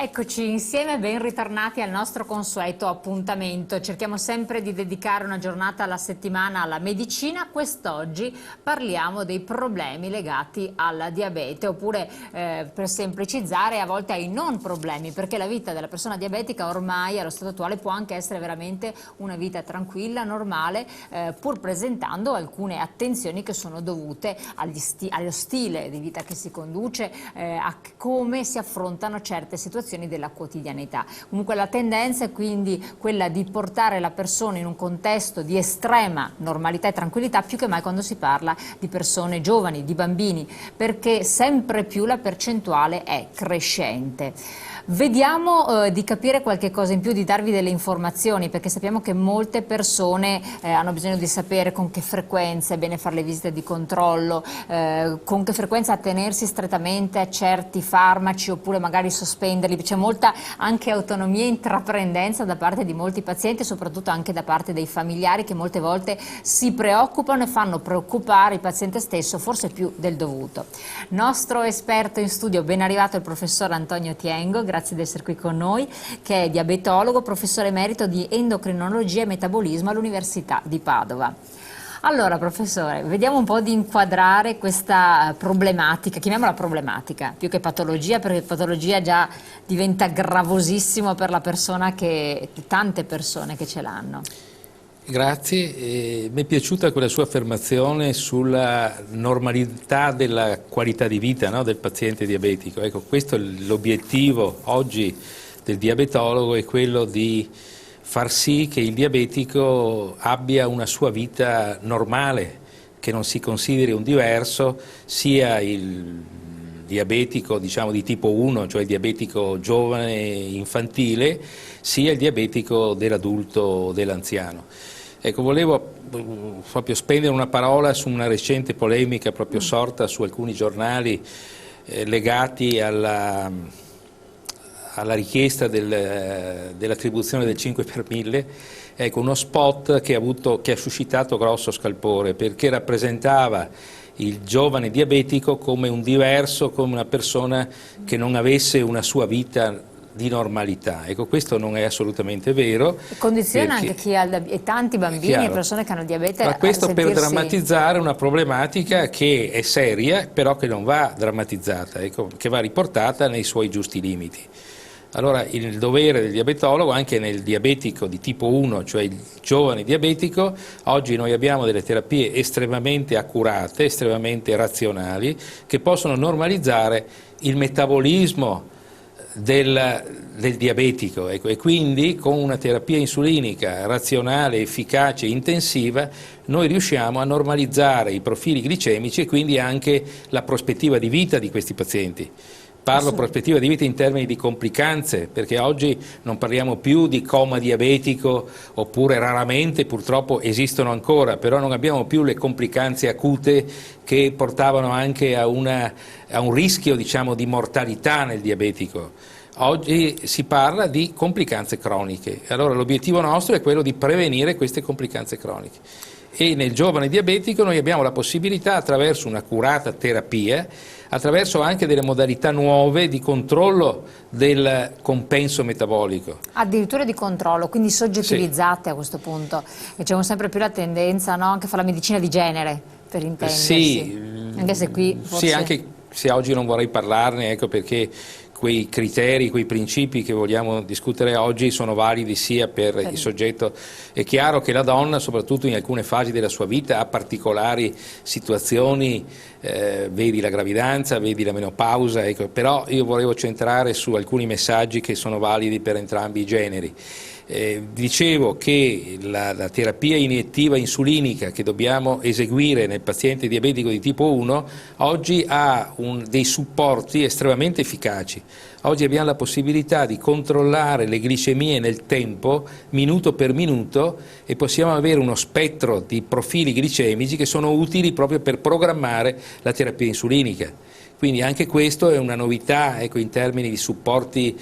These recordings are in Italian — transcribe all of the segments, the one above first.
Eccoci insieme, ben ritornati al nostro consueto appuntamento. Cerchiamo sempre di dedicare una giornata alla settimana alla medicina. Quest'oggi parliamo dei problemi legati alla diabete, oppure per semplicizzare, a volte ai non problemi, perché la vita della persona diabetica ormai allo stato attuale può anche essere veramente una vita tranquilla, normale, pur presentando alcune attenzioni che sono dovute allo stile di vita che si conduce, a come si affrontano certe situazioni della quotidianità. Comunque la tendenza è quindi quella di portare la persona in un contesto di estrema normalità e tranquillità, più che mai quando si parla di persone giovani, di bambini, perché sempre più la percentuale è crescente. Vediamo di capire qualche cosa in più, di darvi delle informazioni, perché sappiamo che molte persone hanno bisogno di sapere con che frequenza è bene fare le visite di controllo, con che frequenza attenersi strettamente a certi farmaci oppure magari sospenderli. C'è molta anche autonomia e intraprendenza da parte di molti pazienti, soprattutto anche da parte dei familiari, che molte volte si preoccupano e fanno preoccupare il paziente stesso, forse più del dovuto. Nostro esperto in studio, ben arrivato il professor Antonio Tiengo, grazie di essere qui con noi, che è diabetologo, professore emerito di endocrinologia e metabolismo all'Università di Padova. Allora professore, vediamo un po' di inquadrare questa problematica, chiamiamola problematica, più che patologia, perché patologia già diventa gravosissimo per la persona, tante persone che ce l'hanno. Grazie, mi è piaciuta quella sua affermazione sulla normalità della qualità di vita, no, del paziente diabetico. Ecco, questo è l'obiettivo oggi del diabetologo, è quello di far sì che il diabetico abbia una sua vita normale, che non si consideri un diverso, sia il diabetico diciamo di tipo 1, cioè il diabetico giovane infantile, sia il diabetico dell'adulto o dell'anziano. Ecco, volevo proprio spendere una parola su una recente polemica proprio sorta su alcuni giornali legati alla richiesta dell'attribuzione del 5 per 1000, ecco, uno spot che ha suscitato grosso scalpore, perché rappresentava il giovane diabetico come un diverso, come una persona che non avesse una sua vita di normalità. Ecco, questo non è assolutamente vero. Condiziona anche chi ha e tanti bambini e persone che hanno diabete. Ma questo per drammatizzare una problematica che è seria, però che non va drammatizzata, ecco, che va riportata nei suoi giusti limiti. Allora il dovere del diabetologo, anche nel diabetico di tipo 1, cioè il giovane diabetico, oggi noi abbiamo delle terapie estremamente accurate, estremamente razionali, che possono normalizzare il metabolismo del diabetico, ecco, e quindi con una terapia insulinica razionale, efficace e intensiva noi riusciamo a normalizzare i profili glicemici e quindi anche la prospettiva di vita di questi pazienti. Parlo prospettiva di vita in termini di complicanze, perché oggi non parliamo più di coma diabetico, oppure raramente purtroppo esistono ancora, però non abbiamo più le complicanze acute che portavano anche a un rischio, diciamo, di mortalità nel diabetico. Oggi si parla di complicanze croniche, allora l'obiettivo nostro è quello di prevenire queste complicanze croniche. E nel giovane diabetico noi abbiamo la possibilità, attraverso un'accurata terapia, attraverso anche delle modalità nuove di controllo del compenso metabolico. Addirittura di controllo, quindi soggettivizzate, sì. A questo punto. E c'è sempre più la tendenza, no? Anche a fare la medicina di genere, per intendersi. Sì, anche se qui forse... sì, anche se oggi non vorrei parlarne, ecco, perché quei criteri, quei principi che vogliamo discutere oggi sono validi sia per il soggetto. È chiaro che la donna, soprattutto in alcune fasi della sua vita, ha particolari situazioni, vedi la gravidanza, vedi la menopausa, ecco, però io volevo centrare su alcuni messaggi che sono validi per entrambi i generi. Dicevo che la terapia iniettiva insulinica che dobbiamo eseguire nel paziente diabetico di tipo 1 oggi ha dei supporti estremamente efficaci. Oggi abbiamo la possibilità di controllare le glicemie nel tempo, minuto per minuto, e possiamo avere uno spettro di profili glicemici che sono utili proprio per programmare la terapia insulinica, Quindi anche questo è una novità, ecco, in termini di supporti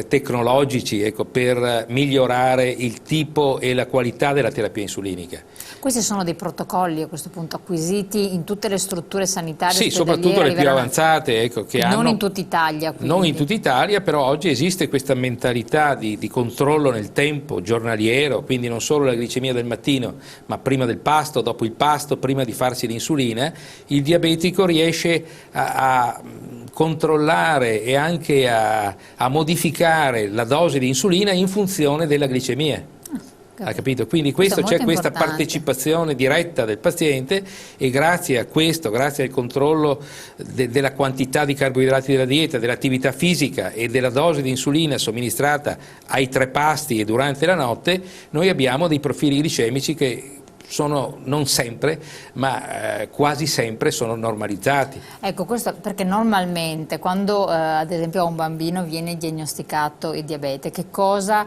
tecnologici, ecco, per migliorare il tipo e la qualità della terapia insulinica. Questi sono dei protocolli a questo punto acquisiti in tutte le strutture sanitarie? Sì, soprattutto le più avanzate, ecco, che non hanno, in tutta Italia. Quindi. Non in tutta Italia, però oggi esiste questa mentalità di controllo nel tempo, giornaliero, quindi non solo la glicemia del mattino, ma prima del pasto, dopo il pasto, prima di farsi l'insulina, il diabetico riesce a controllare e anche a modificare la dose di insulina in funzione della glicemia. Ha capito? Quindi c'è questa partecipazione diretta del paziente, e grazie a questo, grazie al controllo della quantità di carboidrati della dieta, dell'attività fisica e della dose di insulina somministrata ai 3 pasti e durante la notte, noi abbiamo dei profili glicemici che sono non sempre, ma quasi sempre sono normalizzati. Ecco, questo perché normalmente quando ad esempio a un bambino viene diagnosticato il diabete, che cosa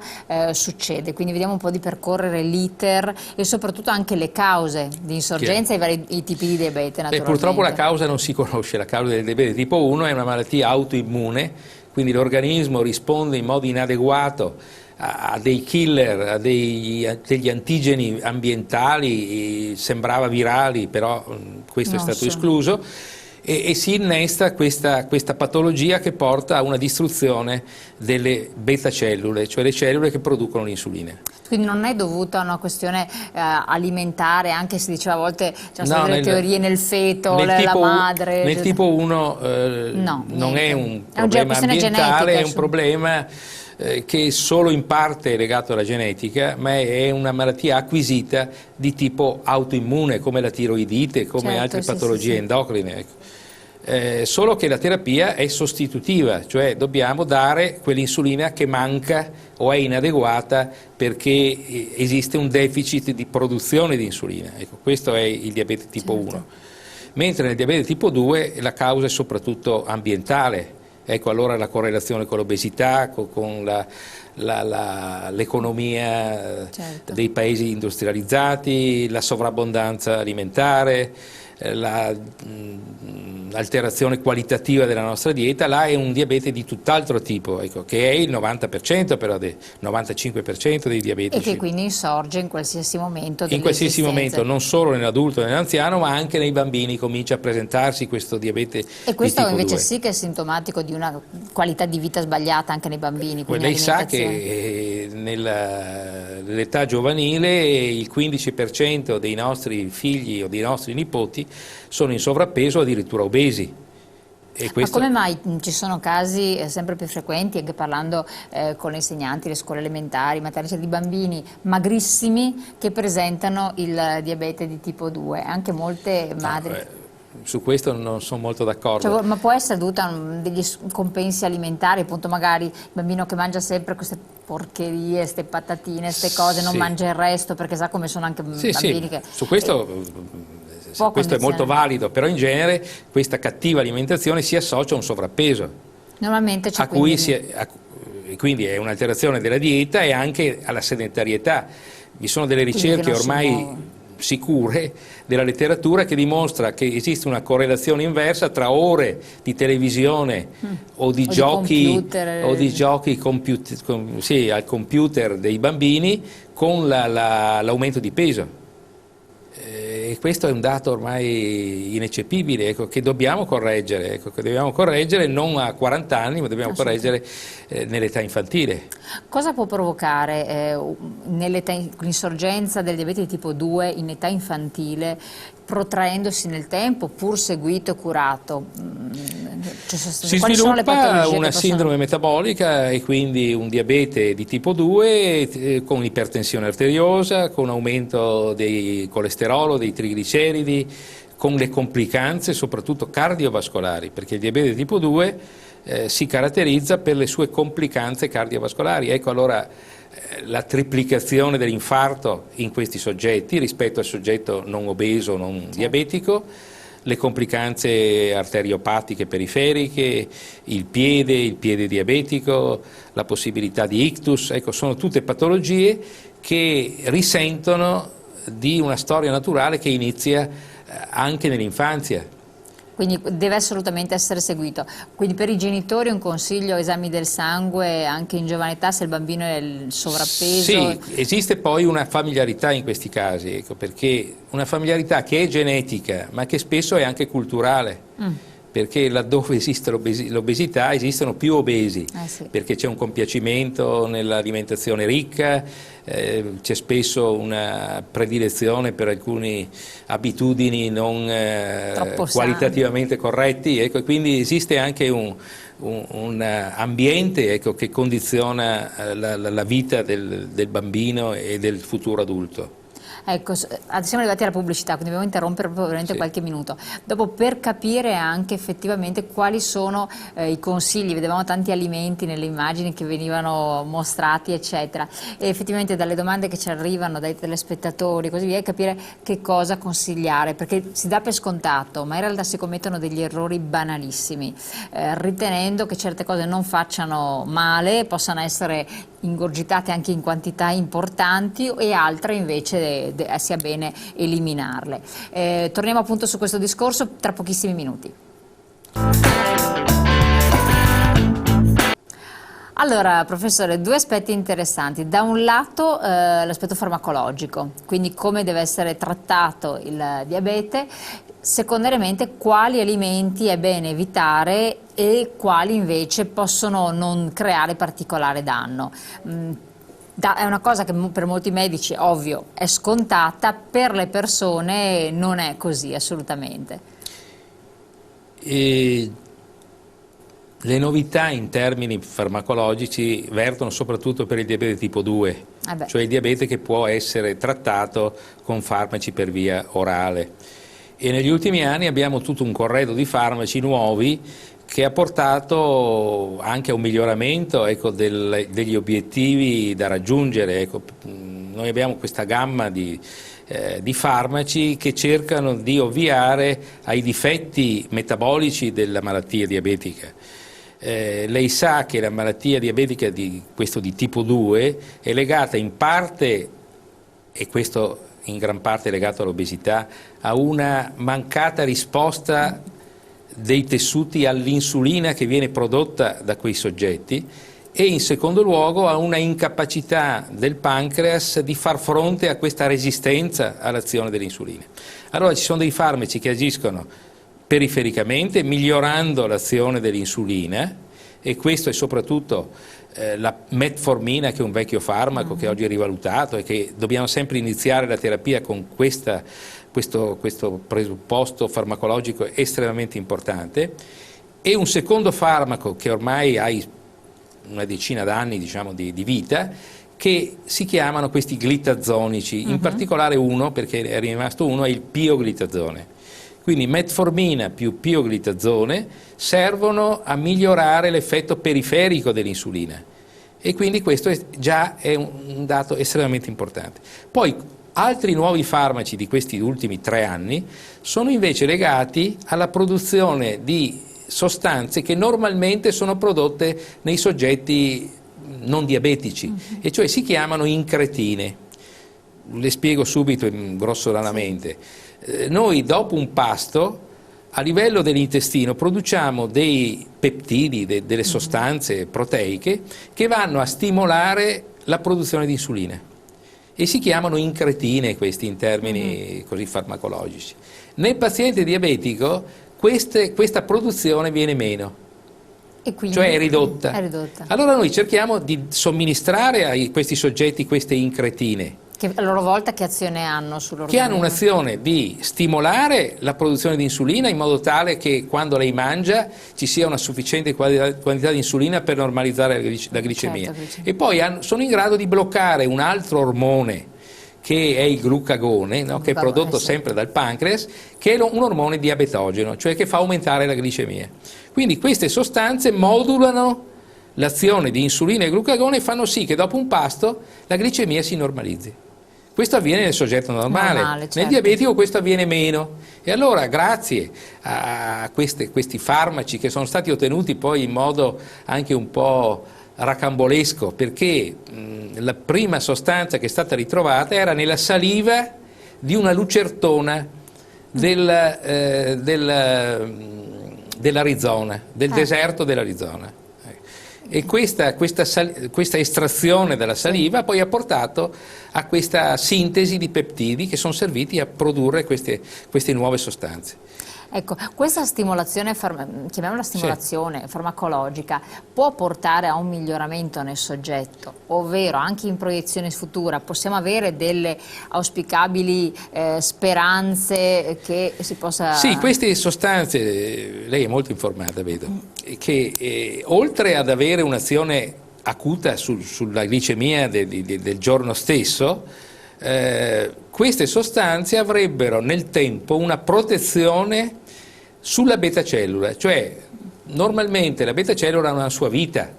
succede? Quindi vediamo un po' di percorrere l'iter e soprattutto anche le cause di insorgenza e i tipi di diabete, naturalmente. Purtroppo la causa non si conosce, la causa del diabete tipo 1 è una malattia autoimmune, quindi l'organismo risponde in modo inadeguato a dei killer, a degli antigeni ambientali, sembrava virali, però questo è stato escluso, e si innesta questa patologia che porta a una distruzione delle beta cellule, cioè le cellule che producono l'insulina. Quindi non è dovuta a una questione alimentare, anche se diceva a volte c'erano state delle teorie nel feto, la madre... Nel tipo 1 non è un problema ambientale, è un problema che solo in parte è legato alla genetica, ma è una malattia acquisita di tipo autoimmune, come la tiroidite, come altre patologie endocrine. Ecco. Solo che la terapia è sostitutiva, cioè dobbiamo dare quell'insulina che manca o è inadeguata perché esiste un deficit di produzione di insulina. Ecco, questo è il diabete tipo 1. Mentre nel diabete tipo 2 la causa è soprattutto ambientale. Ecco allora la correlazione con l'obesità, con l'economia dei paesi industrializzati, la sovrabbondanza alimentare, l'alterazione qualitativa della nostra dieta. Là è un diabete di tutt'altro tipo, ecco, che è il 90%, però del 95% dei diabetici. E che quindi insorge in qualsiasi momento. In qualsiasi momento, non solo nell'adulto e nell'anziano, ma anche nei bambini comincia a presentarsi questo diabete di tipo 2. E questo invece sì che è sintomatico di una qualità di vita sbagliata anche nei bambini. Lei sa che nell'età giovanile il 15% dei nostri figli o dei nostri nipoti sono in sovrappeso o addirittura obesi. Ma come mai ci sono casi sempre più frequenti, anche parlando con le insegnanti, le scuole elementari, maternelle, di bambini magrissimi che presentano il diabete di tipo 2? Anche molte madri... Su questo non sono molto d'accordo. Ma può essere dovuta a degli compensi alimentari, appunto magari il bambino che mangia sempre queste porcherie, queste patatine, queste cose, non mangia il resto, perché sa come sono anche bambini che... Su questo... Questo è molto valido, però in genere questa cattiva alimentazione si associa a un sovrappeso. Normalmente c'è quindi è un'alterazione della dieta e anche alla sedentarietà. Vi sono delle ricerche ormai sicure della letteratura che dimostra che esiste una correlazione inversa tra ore di televisione o di giochi al computer dei bambini con l'aumento di peso. E questo è un dato ormai ineccepibile, ecco, che dobbiamo correggere, non a 40 anni, ma dobbiamo correggere nell'età infantile. Cosa può provocare l'insorgenza del diabete di tipo 2 in età infantile, protraendosi nel tempo, pur seguito e curato? Si sviluppa una sindrome metabolica e quindi un diabete di tipo 2 con ipertensione arteriosa, con aumento dei colesterolo, dei trigliceridi, con le complicanze soprattutto cardiovascolari, perché il diabete tipo 2 si caratterizza per le sue complicanze cardiovascolari. Ecco allora la triplicazione dell'infarto in questi soggetti rispetto al soggetto non obeso, non diabetico, le complicanze arteriopatiche periferiche, il piede diabetico, la possibilità di ictus, ecco, sono tutte patologie che risentono di una storia naturale che inizia anche nell'infanzia. Quindi deve assolutamente essere seguito. Quindi per i genitori un consiglio: esami del sangue anche in giovane età se il bambino è il sovrappeso? Sì, esiste poi una familiarità in questi casi, ecco, perché una familiarità che è genetica ma che spesso è anche culturale. Perché laddove esiste l'obesità esistono più obesi, Sì. perché c'è un compiacimento nell'alimentazione ricca, c'è spesso una predilezione per alcune abitudini non qualitativamente corretti, ecco, e quindi esiste anche un ambiente, ecco, che condiziona la vita del bambino e del futuro adulto. Ecco, siamo arrivati alla pubblicità, quindi dobbiamo interrompere proprio veramente qualche minuto. Dopo, per capire anche effettivamente quali sono i consigli, vedevamo tanti alimenti nelle immagini che venivano mostrati, eccetera, e effettivamente dalle domande che ci arrivano dai telespettatori e così via, capire che cosa consigliare, perché si dà per scontato, ma in realtà si commettono degli errori banalissimi, ritenendo che certe cose non facciano male, possano essere ingurgitate anche in quantità importanti, e altre invece sia bene eliminarle. Torniamo appunto su questo discorso tra pochissimi minuti. Allora, professore, due aspetti interessanti. Da un lato l'aspetto farmacologico, quindi come deve essere trattato il diabete; secondariamente quali alimenti è bene evitare e quali invece possono non creare particolare danno. È una cosa che per molti medici, ovvio, è scontata, per le persone non è così assolutamente. Le novità in termini farmacologici vertono soprattutto per il diabete tipo 2, cioè il diabete che può essere trattato con farmaci per via orale. E negli ultimi anni abbiamo tutto un corredo di farmaci nuovi che ha portato anche a un miglioramento, ecco, degli obiettivi da raggiungere. Ecco, noi abbiamo questa gamma di farmaci che cercano di ovviare ai difetti metabolici della malattia diabetica. Lei sa che la malattia diabetica di tipo 2 è legata in parte, e questo in gran parte è legato all'obesità, a una mancata risposta dei tessuti all'insulina che viene prodotta da quei soggetti, e in secondo luogo a una incapacità del pancreas di far fronte a questa resistenza all'azione dell'insulina. Allora ci sono dei farmaci che agiscono perifericamente migliorando l'azione dell'insulina, e questo è soprattutto la metformina, che è un vecchio farmaco che oggi è rivalutato, e che dobbiamo sempre iniziare la terapia con questo presupposto farmacologico estremamente importante. E un secondo farmaco che ormai ha una decina d'anni, diciamo, di vita, che si chiamano questi glitazzonici, in particolare uno, perché è rimasto uno, è il pioglitazone. Quindi metformina più pioglitazone servono a migliorare l'effetto periferico dell'insulina, e quindi questo già è un dato estremamente importante. Poi altri nuovi farmaci di questi ultimi 3 anni sono invece legati alla produzione di sostanze che normalmente sono prodotte nei soggetti non diabetici, e cioè si chiamano incretine. Le spiego subito grossolanamente. Noi dopo un pasto, a livello dell'intestino, produciamo dei peptidi, delle sostanze proteiche che vanno a stimolare la produzione di insulina, e si chiamano incretine questi in termini così farmacologici. Nel paziente diabetico questa produzione viene meno, E quindi cioè è ridotta. Allora noi cerchiamo di somministrare a questi soggetti queste incretine, che a loro volta che azione hanno sull'organismo? Che hanno un'azione di stimolare la produzione di insulina, in modo tale che quando lei mangia ci sia una sufficiente quantità di insulina per normalizzare la glicemia. Certo. E poi sono in grado di bloccare un altro ormone, che è il glucagone, no? Che è prodotto sempre dal pancreas, che è un ormone diabetogeno, cioè che fa aumentare la glicemia. Quindi queste sostanze modulano l'azione di insulina e glucagone e fanno sì che dopo un pasto la glicemia si normalizzi. Questo avviene nel soggetto normale, certo. Nel diabetico questo avviene meno, e allora grazie a questi farmaci, che sono stati ottenuti poi in modo anche un po' racambolesco, perché la prima sostanza che è stata ritrovata era nella saliva di una lucertona dell'Arizona, del deserto dell'Arizona. E questa estrazione dalla saliva poi ha portato a questa sintesi di peptidi che sono serviti a produrre queste nuove sostanze. Ecco, questa stimolazione, chiamiamola stimolazione farmacologica, può portare a un miglioramento nel soggetto, ovvero anche in proiezione futura possiamo avere delle auspicabili speranze che si possa... Sì, queste sostanze, lei è molto informata, vedo, che oltre ad avere un'azione acuta sulla glicemia del giorno stesso, queste sostanze avrebbero nel tempo una protezione sulla beta cellula, cioè normalmente la beta cellula ha una sua vita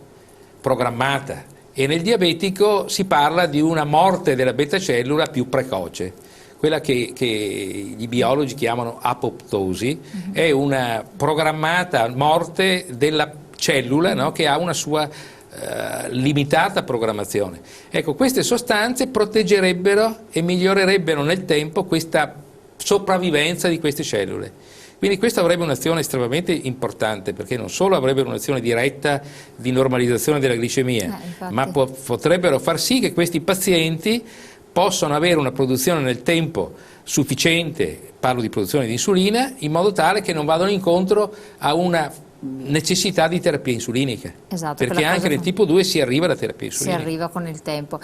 programmata e nel diabetico si parla di una morte della beta cellula più precoce, quella che i biologi chiamano apoptosi, è una programmata morte della cellula, no? Che ha una sua limitata programmazione. Ecco, queste sostanze proteggerebbero e migliorerebbero nel tempo questa sopravvivenza di queste cellule. Quindi questo avrebbe un'azione estremamente importante, perché non solo avrebbero un'azione diretta di normalizzazione della glicemia, ma potrebbero far sì che questi pazienti possano avere una produzione nel tempo sufficiente, parlo di produzione di insulina, in modo tale che non vadano incontro a una necessità di terapia insulinica, esatto, perché anche nel tipo 2 si arriva alla terapia insulinica. Si arriva con il tempo.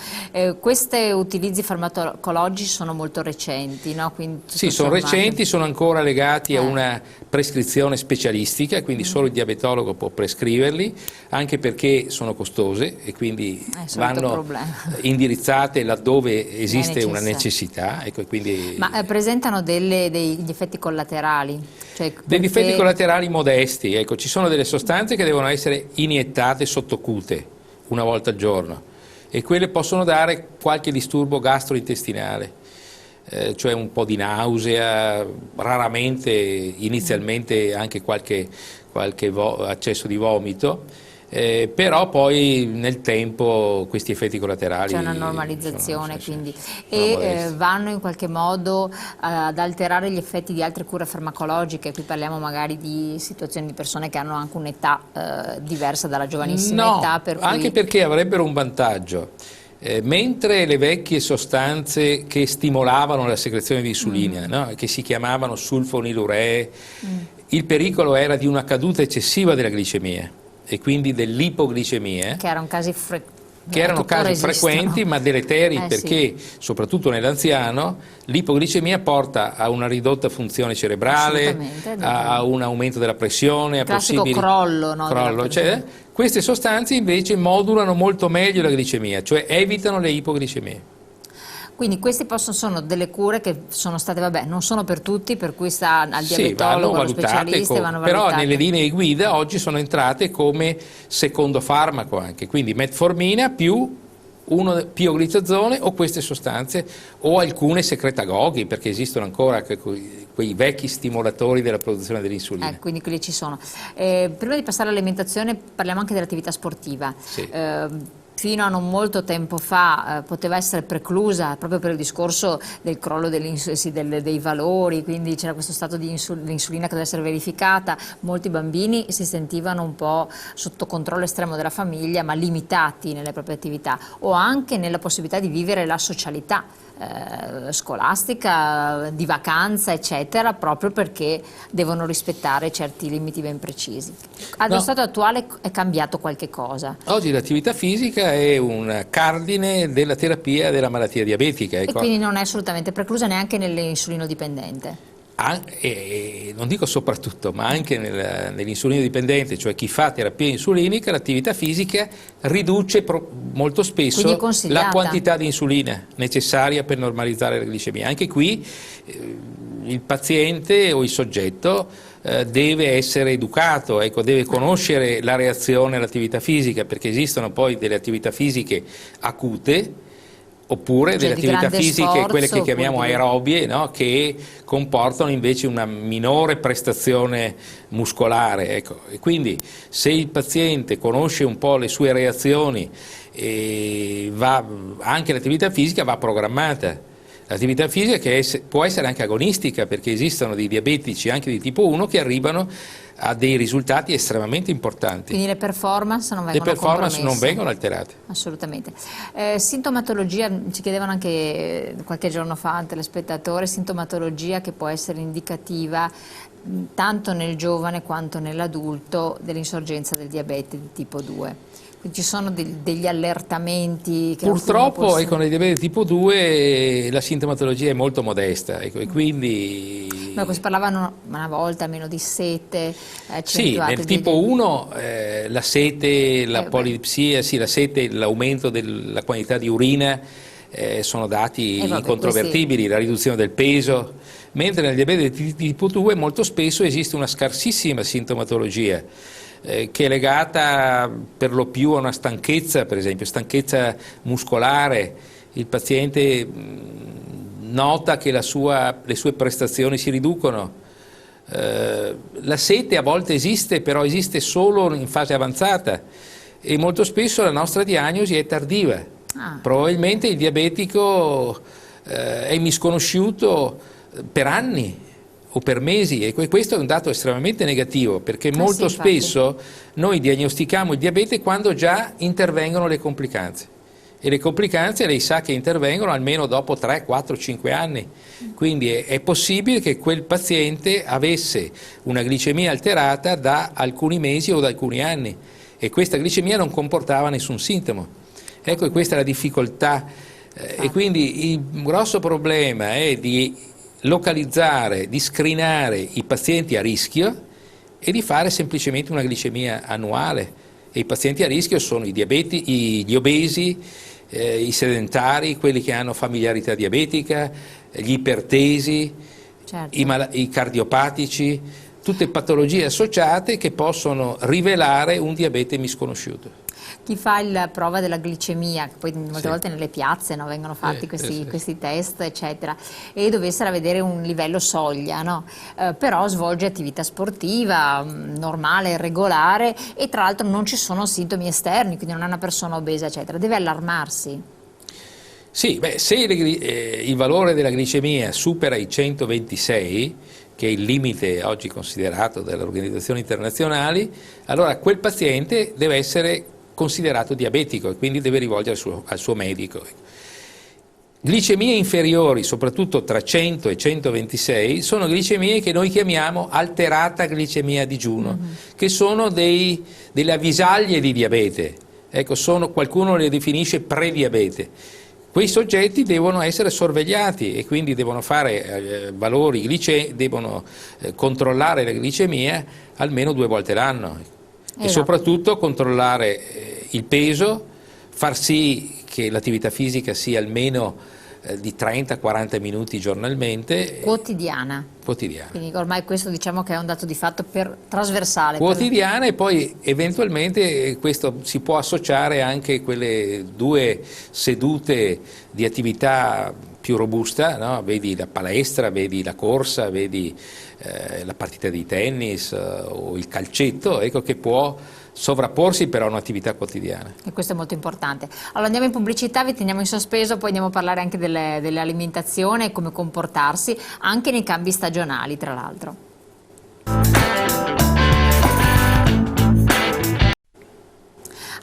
Questi utilizzi farmacologici sono molto recenti, no? Quindi, sì, sono recenti, sono ancora legati a una prescrizione specialistica, quindi solo il diabetologo può prescriverli, anche perché sono costose e quindi vanno indirizzate laddove esiste una necessità. Ecco, quindi, ma presentano degli effetti collaterali? Cioè, degli effetti collaterali modesti, ecco, ci sono delle sostanze che devono essere iniettate sottocute una volta al giorno e quelle possono dare qualche disturbo gastrointestinale, cioè un po' di nausea, raramente inizialmente anche qualche accesso di vomito. Però poi nel tempo questi effetti collaterali... C'è una normalizzazione quindi vanno in qualche modo ad alterare gli effetti di altre cure farmacologiche. Qui parliamo magari di situazioni di persone che hanno anche un'età diversa dalla giovanissima età. Per cui... anche perché avrebbero un vantaggio. Mentre le vecchie sostanze che stimolavano la secrezione di insulina, no? Che si chiamavano sulfoniluree, il pericolo era di una caduta eccessiva della glicemia e quindi dell'ipoglicemia, che erano casi frequenti ma deleteri, perché soprattutto nell'anziano l'ipoglicemia porta a una ridotta funzione cerebrale, a un aumento della pressione, a possibili crollo, no? Cioè, queste sostanze invece modulano molto meglio la glicemia, cioè evitano le ipoglicemie. Quindi queste sono delle cure che sono state, non sono per tutti, per cui sta al diabetologo, allo specialista, vanno valutate. Però nelle linee guida oggi sono entrate come secondo farmaco anche, quindi metformina più pioglitazone o queste sostanze o alcune secretagoghi, perché esistono ancora quei vecchi stimolatori della produzione dell'insulina. Quindi quelli ci sono. Prima di passare all'alimentazione parliamo anche dell'attività sportiva. Sì. Fino a non molto tempo fa poteva essere preclusa proprio per il discorso del crollo dei valori, quindi c'era questo stato di insulina che deve essere verificata. Molti bambini si sentivano un po' sotto controllo estremo della famiglia, ma limitati nelle proprie attività o anche nella possibilità di vivere la socialità scolastica, di vacanza, eccetera, proprio perché devono rispettare certi limiti ben precisi. Allo stato attuale è cambiato qualche cosa. Oggi l'attività fisica è un cardine della terapia della malattia diabetica. E quindi non è assolutamente preclusa neanche nell'insulino dipendente. Non dico soprattutto, ma anche nell'insulino dipendente, cioè chi fa terapia insulinica, l'attività fisica riduce molto spesso la quantità di insulina necessaria per normalizzare la glicemia. Anche qui il paziente o il soggetto deve essere educato, ecco, deve conoscere la reazione all'attività fisica, perché esistono poi delle attività fisiche acute, oppure delle attività fisiche, quelle che chiamiamo aerobie, no? Che comportano invece una minore prestazione muscolare. Ecco. E quindi se il paziente conosce un po' le sue reazioni, anche l'attività fisica va programmata. L'attività fisica può essere anche agonistica, perché esistono dei diabetici anche di tipo 1 che arrivano a dei risultati estremamente importanti. Quindi le performance non vengono compromesse. Le compromesse. performance non vengono alterate. Assolutamente. Sintomatologia, ci chiedevano anche qualche giorno fa un telespettatore, sintomatologia che può essere indicativa tanto nel giovane quanto nell'adulto dell'insorgenza del diabete di tipo 2. Quindi ci sono degli allertamenti che purtroppo con il diabete tipo 2 la sintomatologia è molto modesta, ecco, e quindi si parlavano una volta almeno di sete. Sì, nel tipo 1 la sete, la polipsia, sì, la sete, l'aumento della quantità di urina sono dati incontrovertibili, la riduzione del peso, mentre nel diabete di tipo 2 molto spesso esiste una scarsissima sintomatologia che è legata per lo più a una stanchezza, per esempio, stanchezza muscolare. Il paziente nota che le sue prestazioni si riducono. La sete a volte esiste, però esiste solo in fase avanzata e molto spesso la nostra diagnosi è tardiva. Probabilmente il diabetico è misconosciuto per anni o per mesi, e questo è un dato estremamente negativo, perché molto spesso noi diagnostichiamo il diabete quando già intervengono le complicanze, e le complicanze lei sa che intervengono almeno dopo 3, 4, 5 anni, quindi è possibile che quel paziente avesse una glicemia alterata da alcuni mesi o da alcuni anni e questa glicemia non comportava nessun sintomo. Ecco, questa è la difficoltà, e quindi il grosso problema è di localizzare, di screenare i pazienti a rischio e di fare semplicemente una glicemia annuale. E i pazienti a rischio sono gli obesi, i sedentari, quelli che hanno familiarità diabetica, gli ipertesi, i cardiopatici, tutte patologie associate che possono rivelare un diabete misconosciuto. Chi fa la prova della glicemia, che poi molte volte nelle piazze vengono fatti questi test, eccetera, e dovessero vedere un livello soglia, però svolge attività sportiva normale, regolare, e tra l'altro non ci sono sintomi esterni, quindi non è una persona obesa, eccetera, deve allarmarsi? Sì, se il valore della glicemia supera i 126, che è il limite oggi considerato dalle organizzazioni internazionali, allora quel paziente deve essere considerato diabetico e quindi deve rivolgersi al suo medico. Glicemie inferiori, soprattutto tra 100 e 126, sono glicemie che noi chiamiamo alterata glicemia a digiuno, che sono delle avvisaglie di diabete. Ecco, qualcuno le definisce prediabete. Quei soggetti devono essere sorvegliati e quindi devono fare devono controllare la glicemia almeno 2 volte l'anno. E soprattutto controllare il peso, far sì che l'attività fisica sia almeno di 30-40 minuti giornalmente. Quotidiana. Quindi ormai questo diciamo che è un dato di fatto trasversale. Quotidiana, e poi eventualmente questo si può associare anche quelle 2 sedute di attività più robusta, vedi la palestra, vedi la corsa, vedi la partita di tennis o il calcetto, ecco, che può sovrapporsi però a un'attività quotidiana. E questo è molto importante. Allora andiamo in pubblicità, vi teniamo in sospeso, poi andiamo a parlare anche dell'alimentazione e come comportarsi, anche nei cambi stagionali tra l'altro.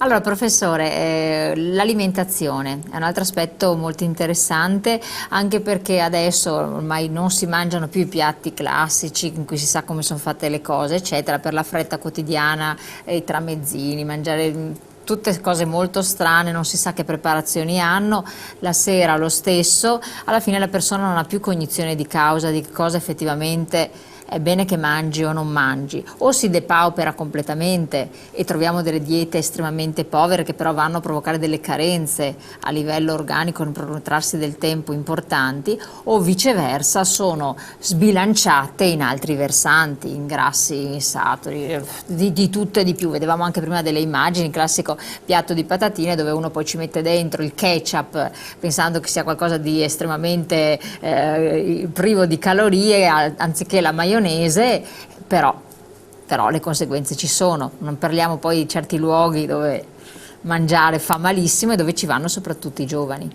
Allora professore, l'alimentazione è un altro aspetto molto interessante, anche perché adesso ormai non si mangiano più i piatti classici in cui si sa come sono fatte le cose, eccetera, per la fretta quotidiana, i tramezzini, mangiare tutte cose molto strane, non si sa che preparazioni hanno, la sera lo stesso, alla fine la persona non ha più cognizione di causa, di cosa effettivamente è bene che mangi o non mangi, o si depaupera completamente e troviamo delle diete estremamente povere che però vanno a provocare delle carenze a livello organico nel protrarsi del tempo importanti, o viceversa sono sbilanciate in altri versanti, in grassi, in saturi, di tutto e di più. Vedevamo anche prima delle immagini, il classico piatto di patatine dove uno poi ci mette dentro il ketchup pensando che sia qualcosa di estremamente privo di calorie anziché la maionese, però le conseguenze ci sono. Non parliamo poi di certi luoghi dove mangiare fa malissimo e dove ci vanno soprattutto i giovani.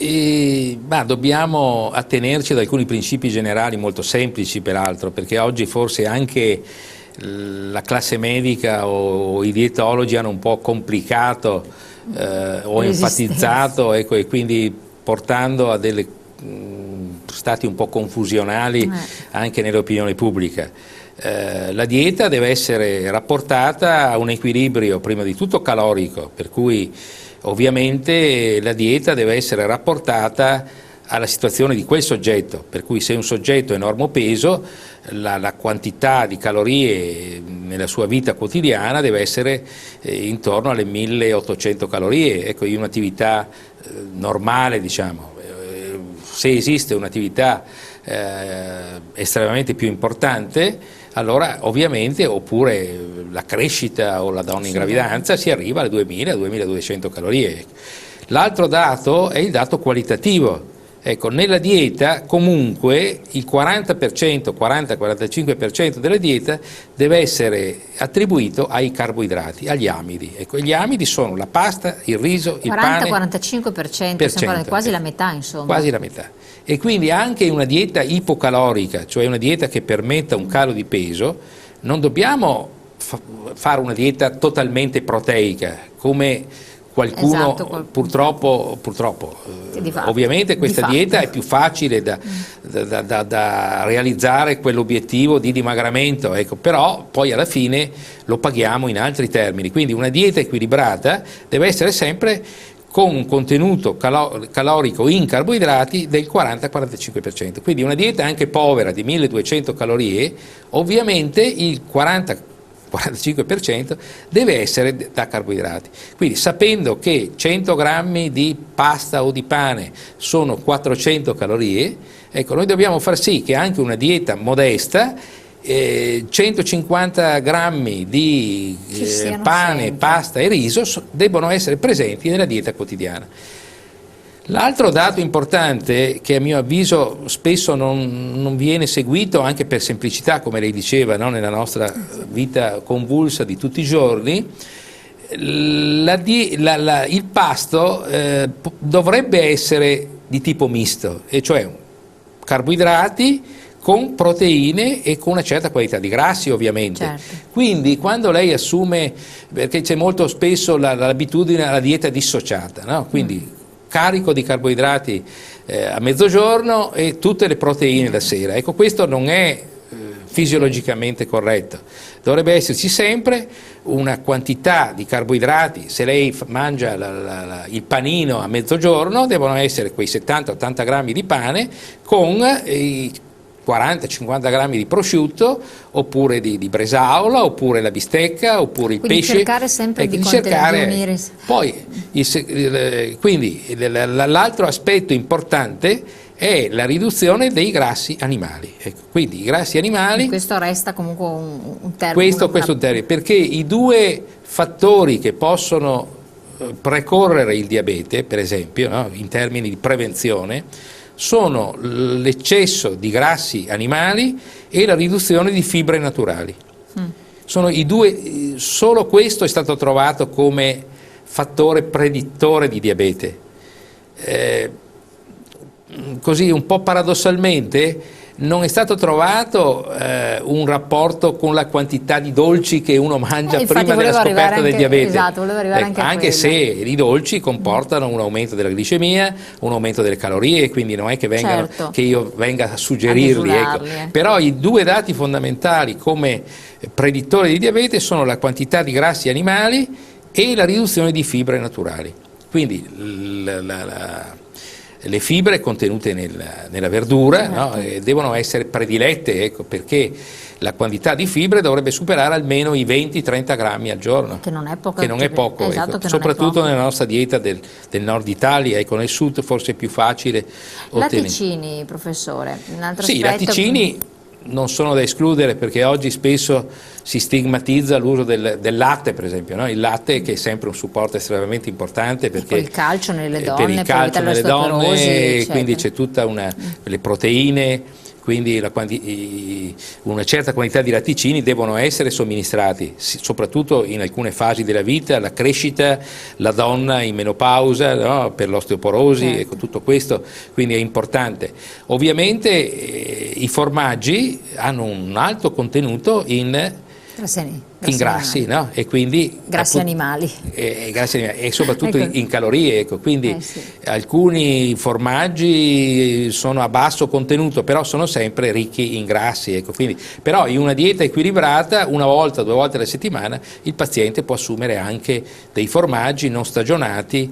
Ma dobbiamo attenerci ad alcuni principi generali molto semplici, peraltro, perché oggi forse anche la classe medica o i dietologi hanno un po' complicato o enfatizzato, ecco, e quindi portando a delle stati un po' confusionali anche nell'opinione pubblica. La dieta deve essere rapportata a un equilibrio prima di tutto calorico, per cui ovviamente la dieta deve essere rapportata alla situazione di quel soggetto, per cui se un soggetto è normopeso, la quantità di calorie nella sua vita quotidiana deve essere intorno alle 1800 calorie, ecco, in un'attività normale, diciamo. Se esiste un'attività estremamente più importante, allora ovviamente, oppure la crescita o la donna in gravidanza, si arriva alle 2000-2200 calorie. L'altro dato è il dato qualitativo. Ecco, nella dieta comunque il 40%, 40-45% della dieta deve essere attribuito ai carboidrati, agli amidi. Ecco, gli amidi sono la pasta, il riso, il pane. 40-45%, quasi la metà, insomma. Quasi la metà. E quindi anche una dieta ipocalorica, cioè una dieta che permetta un calo di peso, non dobbiamo fare una dieta totalmente proteica, come qualcuno, esatto, purtroppo ovviamente questa dieta è più facile da realizzare quell'obiettivo di dimagramento, ecco, però poi alla fine lo paghiamo in altri termini. Quindi una dieta equilibrata deve essere sempre con un contenuto calorico in carboidrati del 40-45%. Quindi una dieta anche povera di 1200 calorie, ovviamente il 40-45% deve essere da carboidrati. Quindi sapendo che 100 grammi di pasta o di pane sono 400 calorie, ecco, noi dobbiamo far sì che anche una dieta modesta, 150 grammi di pane, sempre, pasta e riso debbono essere presenti nella dieta quotidiana. L'altro dato importante, che a mio avviso spesso non viene seguito anche per semplicità, come lei diceva, no? Nella nostra vita convulsa di tutti i giorni, il pasto dovrebbe essere di tipo misto, e cioè carboidrati con proteine e con una certa qualità di grassi, ovviamente. Certo. Quindi quando lei assume, perché c'è molto spesso l'abitudine alla dieta dissociata, no? Quindi carico di carboidrati a mezzogiorno e tutte le proteine la sera. Ecco, questo non è fisiologicamente corretto. Dovrebbe esserci sempre una quantità di carboidrati. Se lei mangia il panino a mezzogiorno, devono essere quei 70-80 grammi di pane con i 40-50 grammi di prosciutto, oppure di bresaola, oppure la bistecca, oppure il pesce. Cercare sempre di unire. Poi, quindi l'altro aspetto importante è la riduzione dei grassi animali. Ecco, quindi i grassi animali. Questo resta comunque un termine. Questo è un termine, perché i due fattori che possono precorrere il diabete, per esempio, no, in termini di prevenzione, sono l'eccesso di grassi animali e la riduzione di fibre naturali. Sono i due, solo questo è stato trovato come fattore predittore di diabete. Così un po' paradossalmente non è stato trovato un rapporto con la quantità di dolci che uno mangia prima della scoperta del diabete. Esatto, volevo arrivare anche se i dolci comportano un aumento della glicemia, un aumento delle calorie, quindi non è che, che io venga a suggerirli. Ecco. Però i due dati fondamentali come predittori di diabete sono la quantità di grassi animali e la riduzione di fibre naturali. Quindi le fibre contenute nella verdura, no, devono essere predilette, ecco, perché la quantità di fibre dovrebbe superare almeno i 20-30 grammi al giorno, che non è poco, esatto, ecco, soprattutto nella nostra dieta del nord Italia. Ecco, nel sud forse è più facile ottenere. Latticini, professore, un altro aspetto. Latticini non sono da escludere, perché oggi spesso si stigmatizza l'uso del latte, per esempio, no? Il latte, che è sempre un supporto estremamente importante, perché il calcio nelle donne, per il calcio nelle donne, quindi c'è tutta le proteine, quindi una certa quantità di latticini devono essere somministrati, soprattutto in alcune fasi della vita, la crescita, la donna in menopausa, no? Per l'osteoporosi, certo. ecco, tutto questo, quindi è importante. Ovviamente i formaggi hanno un alto contenuto in grassi, no? E quindi grassi animali. E soprattutto ecco. in calorie, ecco. Quindi sì. alcuni formaggi sono a basso contenuto, però sono sempre ricchi in grassi, ecco. Quindi, però in una dieta equilibrata, una volta, 2 volte alla settimana, il paziente può assumere anche dei formaggi non stagionati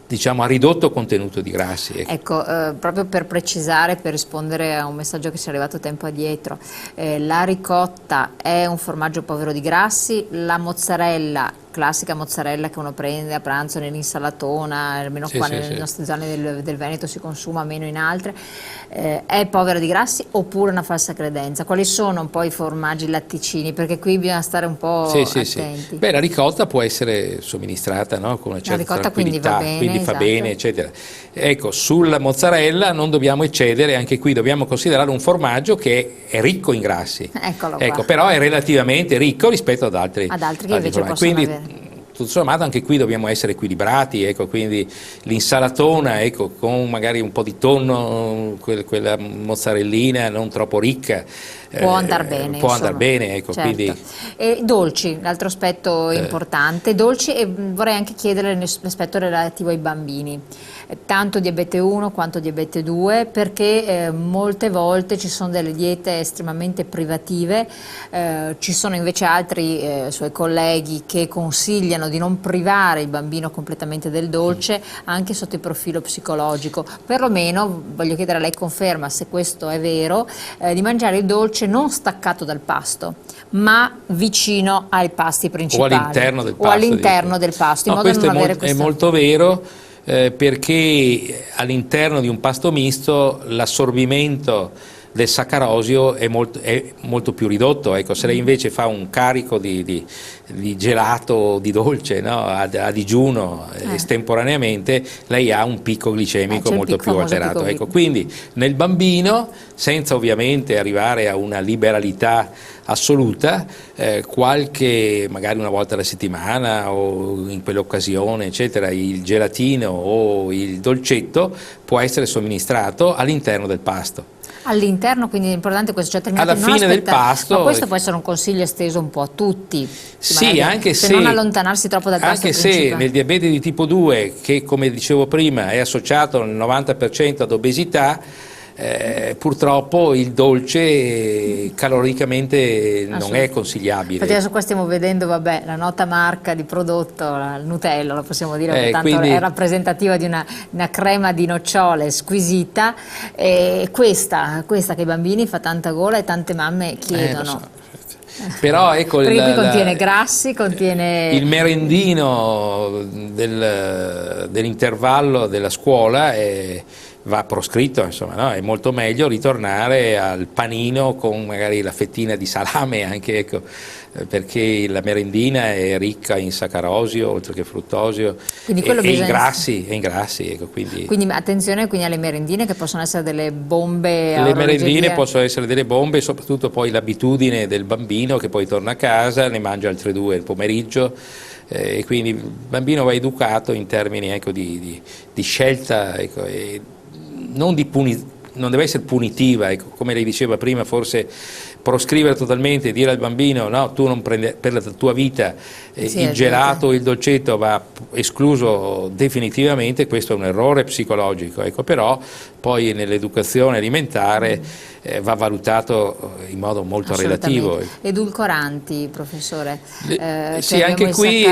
diciamo a ridotto contenuto di grassi. Ecco, proprio per precisare, per rispondere a un messaggio che ci è arrivato tempo addietro, la ricotta è un formaggio povero di grassi, la mozzarella, classica mozzarella che uno prende a pranzo nell'insalatona, almeno qua nelle nostre zone del Veneto si consuma, meno in altre, è povera di grassi oppure una falsa credenza? Quali sono un po' i formaggi latticini? Perché qui bisogna stare un po' attenti. Beh, la ricotta può essere somministrata, no? Con una certa tranquillità, quindi fa bene, eccetera. Ecco, sulla mozzarella non dobbiamo eccedere, anche qui dobbiamo considerare un formaggio che è ricco in grassi. Eccolo ecco, qua. Però è relativamente ricco rispetto ad altri che invece possono avere. Tutto sommato anche qui dobbiamo essere equilibrati, ecco, quindi l'insalatona, ecco, con magari un po' di tonno, quella mozzarellina non troppo ricca, può andare bene. Può andare bene, ecco, certo. Quindi... E dolci, l'altro aspetto importante, dolci, e vorrei anche chiedere l'aspetto relativo ai bambini, tanto diabete 1 quanto diabete 2, perché molte volte ci sono delle diete estremamente privative, ci sono invece altri suoi colleghi che consigliano di non privare il bambino completamente del dolce, anche sotto il profilo psicologico. Perlomeno, voglio chiedere a lei, conferma se questo è vero, di mangiare il dolce non staccato dal pasto, ma vicino ai pasti principali. O all'interno del pasto. In modo da non avere è molto vero, perché all'interno di un pasto misto l'assorbimento del saccarosio è molto più ridotto. Ecco, se lei invece fa un carico di gelato, di dolce, no? a digiuno estemporaneamente, lei ha un picco glicemico molto più alterato. Ecco, quindi nel bambino, senza ovviamente arrivare a una liberalità assoluta, magari una volta alla settimana o in quell'occasione, eccetera, il gelatino o il dolcetto può essere somministrato all'interno del pasto. All'interno, quindi è importante questo, cioè alla fine del pasto. Ma questo può essere un consiglio esteso un po' a tutti. Sì, anche se non allontanarsi troppo dal pasto principale. Anche se nel diabete di tipo 2, che come dicevo prima è associato al 90% ad obesità, purtroppo il dolce caloricamente non è consigliabile. Infatti adesso qua stiamo vedendo, vabbè, la nota marca di prodotto, il Nutella, lo possiamo dire, tanto quindi... è rappresentativa di una crema di nocciole squisita, e questa che ai bambini fa tanta gola e tante mamme chiedono. Però ecco, perché contiene grassi, contiene... il merendino dell'intervallo della scuola va proscritto, insomma, no? È molto meglio ritornare al panino con magari la fettina di salame anche, ecco, perché la merendina è ricca in saccarosio oltre che fruttosio e in grassi, ecco, quindi attenzione alle merendine, che possono essere delle bombe. Le merendine possono essere delle bombe, soprattutto poi l'abitudine del bambino che poi torna a casa, ne mangia altre 2 il pomeriggio. E quindi il bambino va educato in termini, ecco, di scelta, ecco, e non deve essere punitiva, ecco, come lei diceva prima, forse proscrivere totalmente, dire al bambino no, tu non prendi per la tua vita il gelato, il dolcetto va escluso definitivamente. Questo è un errore psicologico, ecco, però poi nell'educazione alimentare va valutato in modo molto relativo. Edulcoranti, professore? Sì, anche qui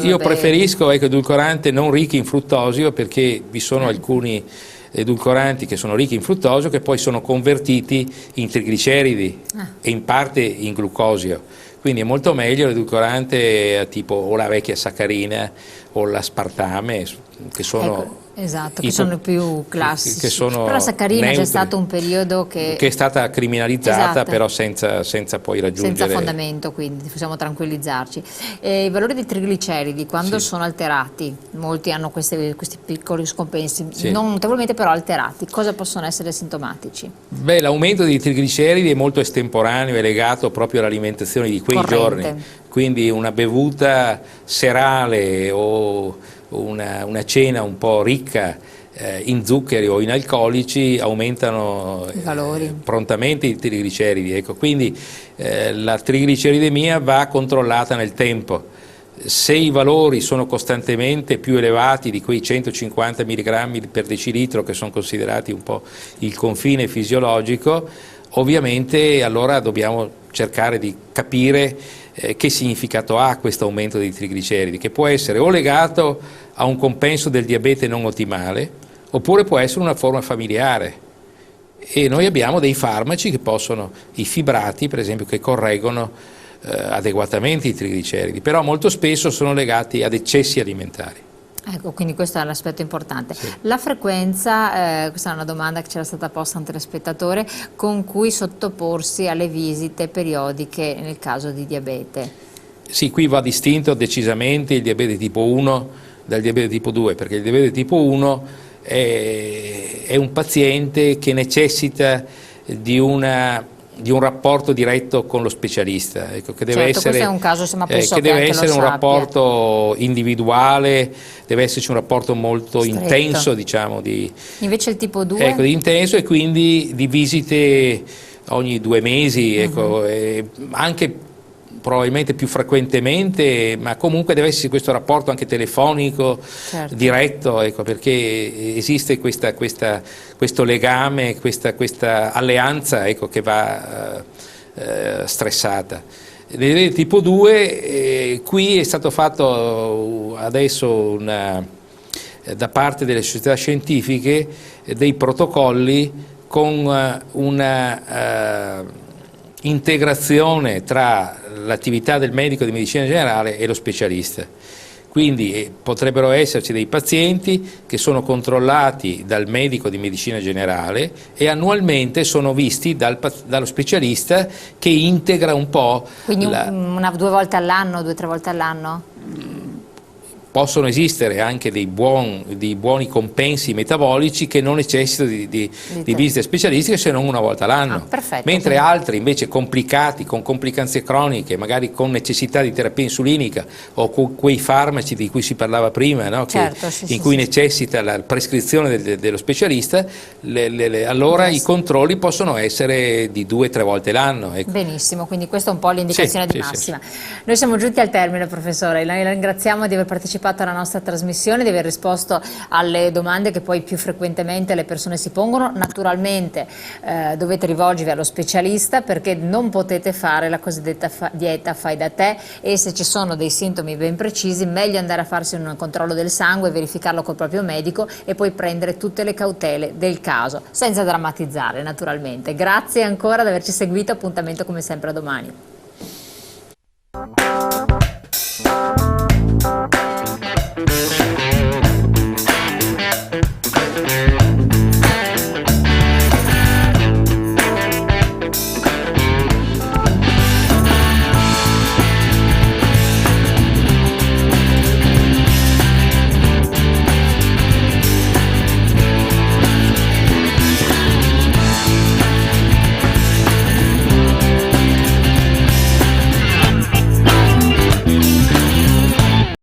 io preferisco, ecco, edulcorante non ricchi in fruttosio, perché vi sono alcuni edulcoranti che sono ricchi in fruttosio che poi sono convertiti in trigliceridi e in parte in glucosio, quindi è molto meglio l'edulcorante tipo o la vecchia saccarina o l'aspartame, che sono Esatto, che sono più classici. Che sono però la saccarina neutri, c'è stato un periodo che è stata criminalizzata, esatto, però senza poi raggiungere... senza fondamento, quindi possiamo tranquillizzarci. I valori di trigliceridi, quando sono alterati, molti hanno questi piccoli scompensi, non notevolmente però alterati, cosa possono essere sintomatici? Beh, l'aumento dei trigliceridi è molto estemporaneo, è legato proprio all'alimentazione di quei giorni, quindi una bevuta serale o una cena un po' ricca in zuccheri o in alcolici aumentano prontamente i trigliceridi, ecco. Quindi la trigliceridemia va controllata nel tempo. Se i valori sono costantemente più elevati di quei 150 mg per decilitro, che sono considerati un po' il confine fisiologico, ovviamente allora dobbiamo cercare di capire che significato ha questo aumento dei trigliceridi, che può essere o legato a un compenso del diabete non ottimale, oppure può essere una forma familiare. E noi abbiamo dei farmaci che possono, i fibrati per esempio, che correggono adeguatamente i trigliceridi, però molto spesso sono legati ad eccessi alimentari. Ecco, quindi questo è l'aspetto importante. La frequenza, questa è una domanda che c'era stata posta a un telespettatore, con cui sottoporsi alle visite periodiche nel caso di diabete. Sì, qui va distinto decisamente il diabete tipo 1 dal diabete tipo 2, perché il diabete tipo 1 è un paziente che necessita di un rapporto diretto con lo specialista, ecco, che deve essere, questo è un caso, ma penso che deve anche essere lo un sappia. rapporto individuale, deve esserci un rapporto molto stretto, intenso, diciamo, invece il tipo 2? Ecco, di intenso, e quindi di visite ogni 2 mesi, ecco, anche probabilmente più frequentemente, ma comunque deve esserci questo rapporto anche telefonico, diretto, ecco, perché esiste questo legame, questa alleanza, ecco, che va stressata. Nel tipo 2 qui è stato fatto adesso da parte delle società scientifiche dei protocolli con una integrazione tra l'attività del medico di medicina generale e lo specialista. Quindi potrebbero esserci dei pazienti che sono controllati dal medico di medicina generale e annualmente sono visti dallo specialista, che integra un po'. Quindi 2 volte all'anno, 2 o 3 volte all'anno? Possono esistere anche dei buoni compensi metabolici che non necessitano di visite specialistiche, se non una volta l'anno. Mentre altri invece complicati, con complicanze croniche, magari con necessità di terapia insulinica o con quei farmaci di cui si parlava prima, no? In cui necessita la prescrizione dello specialista, allora i controlli possono essere di 2 o 3 volte l'anno. Ecco. Benissimo, quindi questa è un po' l'indicazione di massima. Noi siamo giunti al termine, professore, noi la ringraziamo di aver partecipato alla nostra trasmissione, di aver risposto alle domande che poi più frequentemente le persone si pongono. Naturalmente dovete rivolgervi allo specialista, perché non potete fare la cosiddetta dieta fai da te, e se ci sono dei sintomi ben precisi meglio andare a farsi un controllo del sangue, verificarlo col proprio medico e poi prendere tutte le cautele del caso, senza drammatizzare naturalmente. Grazie ancora di averci seguito, appuntamento come sempre a domani.